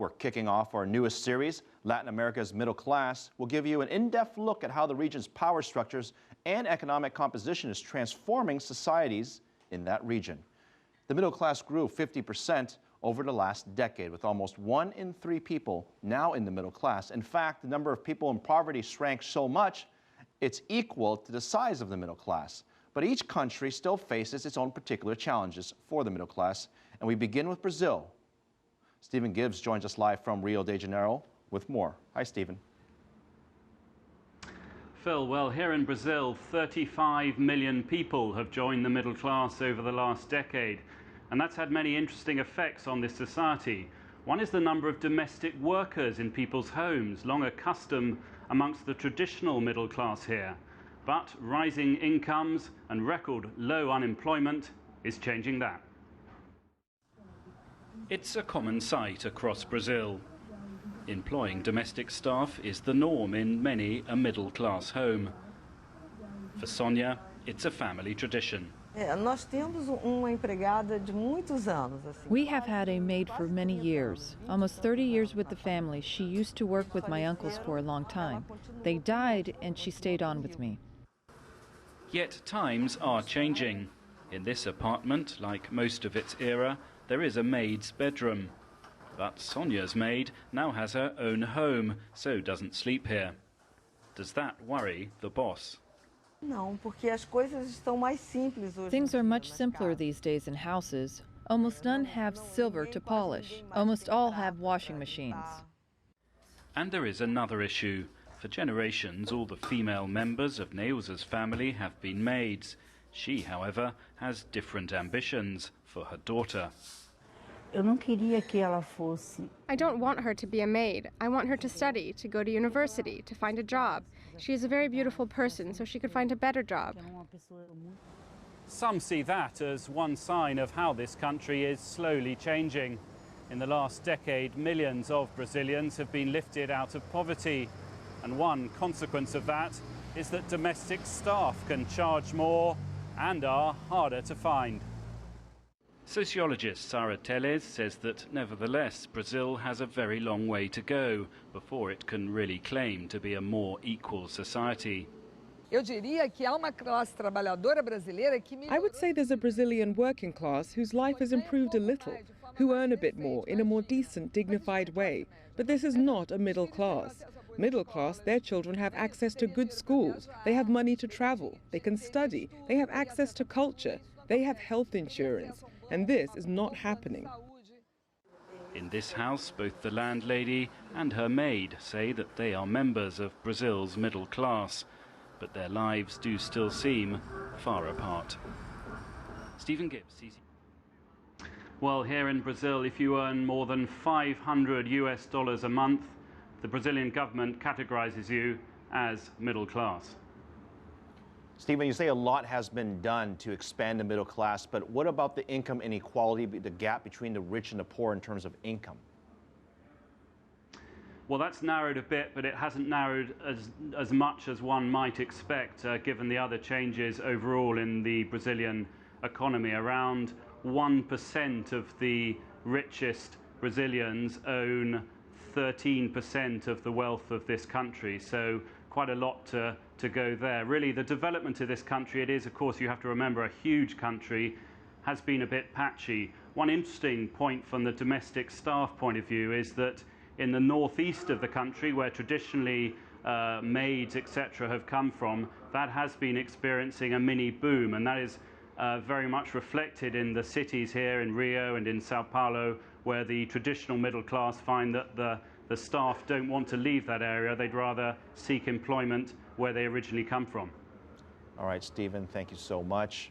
We're kicking off our newest series, Latin America's Middle Class. We'll give you an in-depth look at how the region's power structures and economic composition is transforming societies in that region. The middle class grew 50% over the last decade, with almost 1 in 3 people now in the middle class. In fact, the number of people in poverty shrank so much, it's equal to the size of the middle class. But each country still faces its own particular challenges for the middle class. And we begin with Brazil. Stephan Gibbs joins us live from Rio de Janeiro with more. Hi, Stephan. Phil, well, here in Brazil, 35 million people have joined the middle class over the last decade. And that's had many interesting effects on this society. One is the number of domestic workers in people's homes, long a custom amongst the traditional middle class here. But rising incomes and record low unemployment is changing that. It's a common sight across Brazil. Employing domestic staff is the norm in many a middle-class home. For Sonia, it's a family tradition. We have had a maid for many years, almost 30 years with the family. She used to work with my uncles for a long time. They died and she stayed on with me. Yet times are changing. In this apartment, like most of its era, there is a maid's bedroom. But Sonia's maid now has her own home, so doesn't sleep here. Does that worry the boss? Things are much simpler these days in houses. Almost none have silver to polish. Almost all have washing machines. And there is another issue. For generations, all the female members of Neusa's family have been maids. She, however, has different ambitions for her daughter. I don't want her to be a maid. I want her to study, to go to university, to find a job. She is a very beautiful person, so she could find a better job. Some see that as one sign of how this country is slowly changing. In the last decade, millions of Brazilians have been lifted out of poverty. And one consequence of that is that domestic staff can charge more and are harder to find. Sociologist Sara Teles says that, nevertheless, Brazil has a very long way to go before it can really claim to be a more equal society. I would say there's a Brazilian working class whose life has improved a little, who earn a bit more in a more decent, dignified way. But this is not a middle class. Middle class, their children have access to good schools, they have money to travel, they can study, they have access to culture, they have health insurance. And this is not happening. In this house, both the landlady and her maid say that they are members of Brazil's middle class, but their lives do still seem far apart. Stephan Gibbs. Well, here in Brazil, if you earn more than $500 a month, the Brazilian government categorizes you as middle class. Stephan, you say a lot has been done to expand the middle class, but what about the income inequality, the gap between the rich and the poor in terms of income? Well, that's narrowed a bit, but it hasn't narrowed as much as one might expect, given the other changes overall in the Brazilian economy. Around 1% of the richest Brazilians own 13% of the wealth of this country, so quite a lot to go there. Really, the development of this country, it is, of course, you have to remember, a huge country, has been a bit patchy. One interesting point from the domestic staff point of view is that in the northeast of the country, where traditionally maids, etc., have come from, that has been experiencing a mini boom, and that is very much reflected in the cities here in Rio and in Sao Paulo, where the traditional middle class find that the staff don't want to leave that area. They'd rather seek employment where they originally come from. All right, Stephan, thank you so much.